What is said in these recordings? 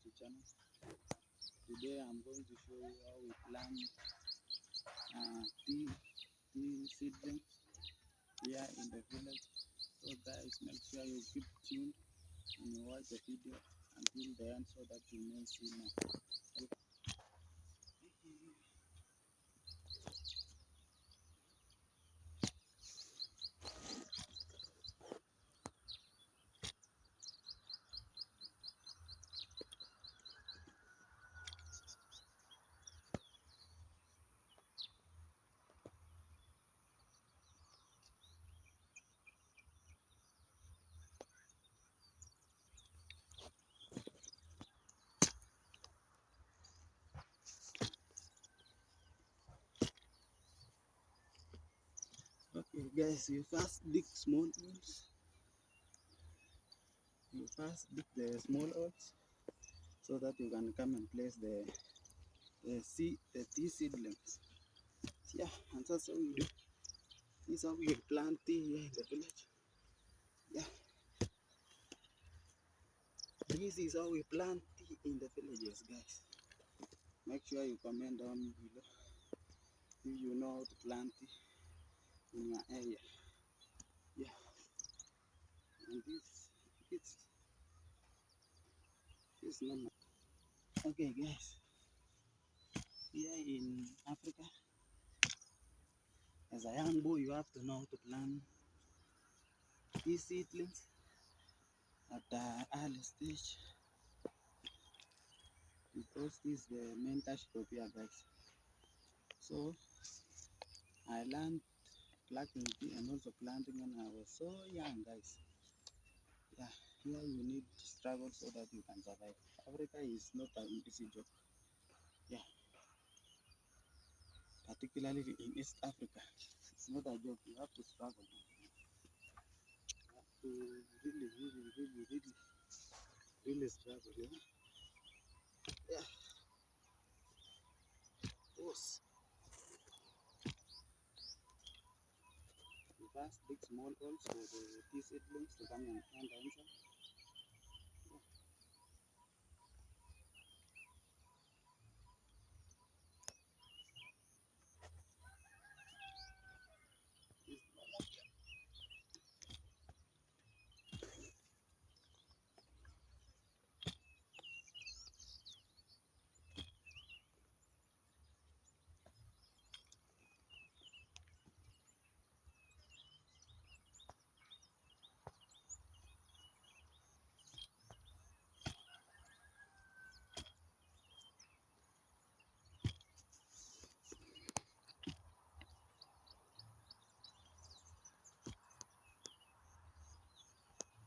YouTube channel. Today I'm going to show you how we plant tea seedlings here in the village. So guys, make sure you keep tuned and you watch the video until the end so that you may see more. Okay guys, you first dig small holes. You first dig the small holes so that you can come and place the tea seedlings. Yeah, and that's how we do. This is how we plant tea here in the village. Yeah, this is how we plant tea in the villages, guys. Make sure you comment down below if you know how to plant tea in your area. Yeah, and it's normal. Okay, guys. Here in Africa, as a young boy, you have to know how to plant tea seedlings at the early stage because this is the mental here, guys. So I learned plucking tea and also planting when I was so young, guys. Yeah, here you need to struggle so that you can survive. Africa is not an easy job. Yeah, particularly in East Africa, it's not a job. You have to struggle. You have to really struggle. Yeah, yeah. Yes. You first dig small holes for the tea seedlings to come and enter inside.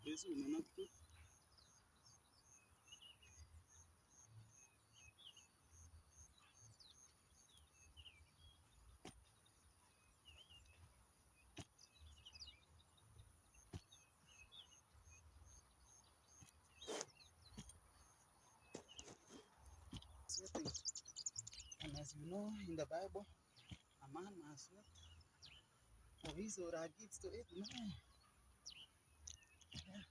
This will not good. Sweating. And as you know in the Bible, a man must sweat for his or her kids to eat. No. Yeah,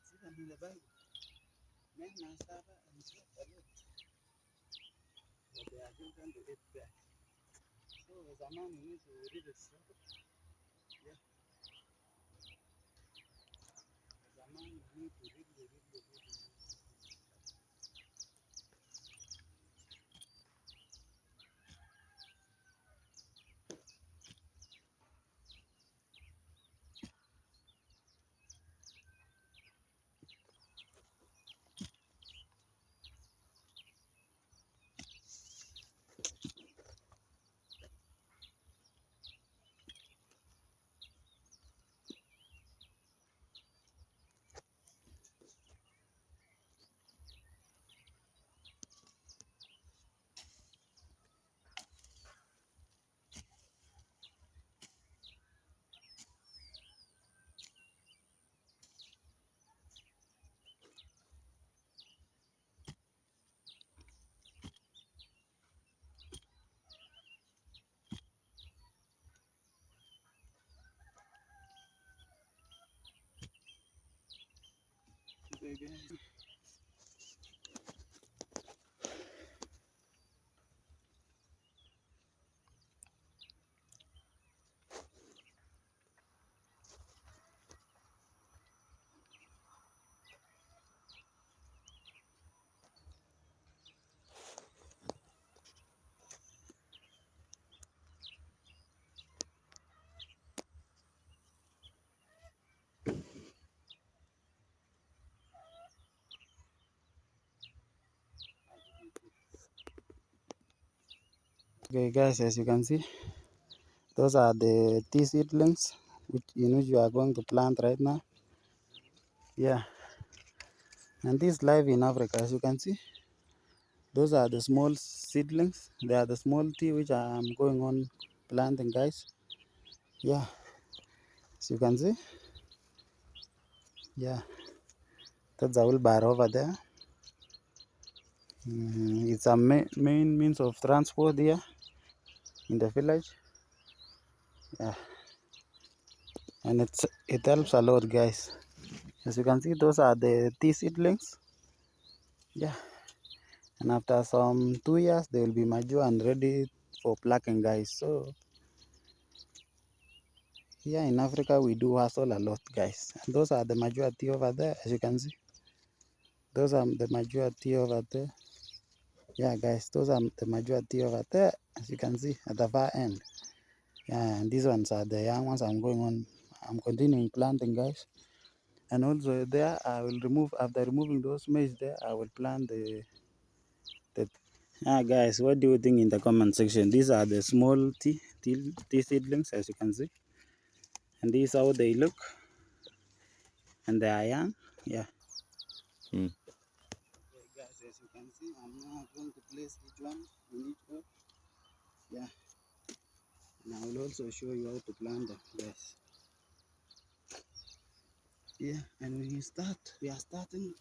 it's even in the Bible. Men must suffer and sweat a lot for their children to eat bread. So as a man, you need to really struggle. Yeah, as a man, you need to really. Okay, guys. Okay guys, as you can see, those are the tea seedlings which you are going to plant right now. Yeah, and this live in Africa, as you can see, those are the small seedlings. They are the small tea which I am going on planting, guys. Yeah, as you can see, yeah, that's a wheelbarrow over there. It's a main means of transport here in the village. Yeah, and it helps a lot, guys. As you can see, those are the tea seedlings. Yeah, and after some 2 years, they will be mature and ready for plucking, guys. So here in Africa, we do hustle a lot, guys. And those are the mature tea over there, as you can see. Those are the mature tea over there. Yeah, guys, those are the mature tea over there, as you can see at the far end. Yeah, and these ones are the young ones. I'm continuing planting, guys. And also there, I will remove, after removing those maize there, I will plant the guys, what do you think in the comment section? These are the small tea seedlings, as you can see. And this is how they look. And they are young. Yeah. Okay, guys, as you can see, I'm now going to place each one in each hole. Yeah. And I will also show you how to plant them, guys. Yeah, and when you start, we are starting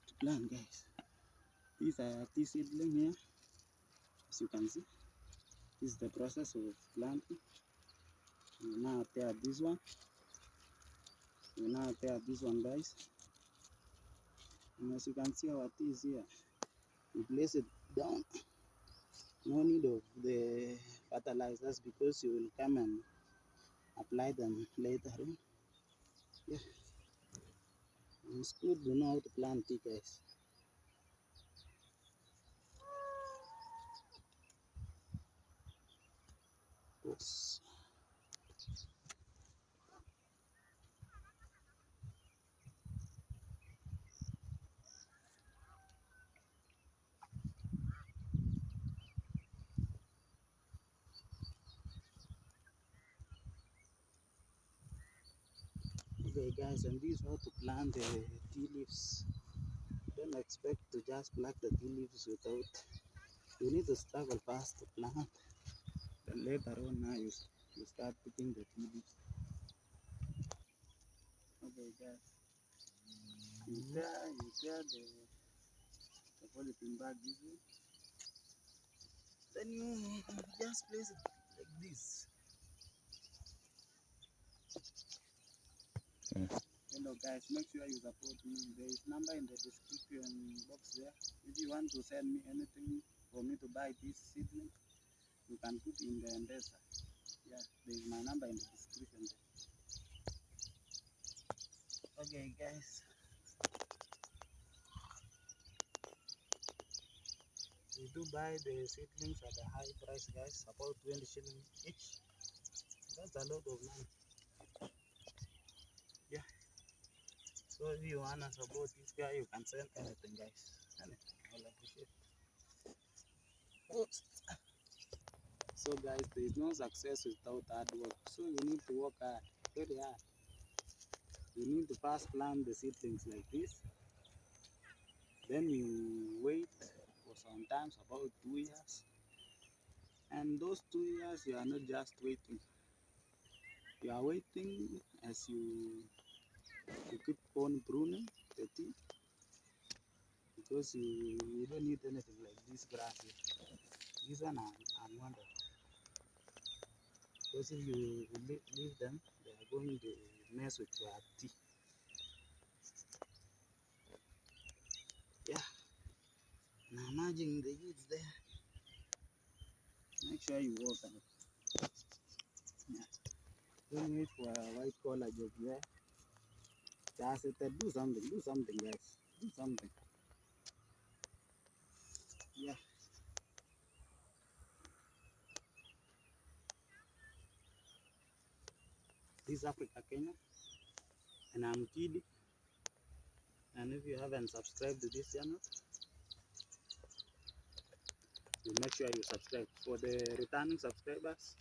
to plant, guys. These are tea seedling here, as you can see. This is the process of planting. We now tear this one. We now tear this one, guys. And as you can see, our tea is here. We place it down. No need of the fertilizers because you will come and apply them later on. Yeah, it's good to know how to plant tea, guys. Oops. Okay, guys, and this is how to plant the tea leaves. Don't expect to just pluck the tea leaves without. You need to struggle fast to plant. Then later on, now you start picking the tea leaves. Okay, guys, you tear the polythene bag this way. Then you just place it like this. Hello guys, make sure you support me. There is number in the description box there. If you want to send me anything for me to buy this seedling, you can put in the Endesa. Yeah, there is my number in the description there. Okay guys, we do buy the seedlings at a high price, guys, about 20 shillings each. That's a lot of money. Yeah. So if you wanna support this guy, you can send anything, guys. Anything. I'll appreciate it. Oops. So guys, there is no success without hard work. So you need to work hard, very hard. You need to first plant the seedlings like this. Then you wait for some times, about 2 years. And those 2 years, you are not just waiting. You are waiting as you keep on pruning the tea because you don't need anything like this grass here. These one are unwanted because if you leave them, they are going to mess with your tea. Yeah, now imagine the youths there. Make sure you work out. Yeah. Don't wait for a white collar job. Yeah, just do something, guys. Do something. Yeah, this is Africa, Kenya, and I'm Kid. And if you haven't subscribed to this channel, you make sure you subscribe. For the returning subscribers,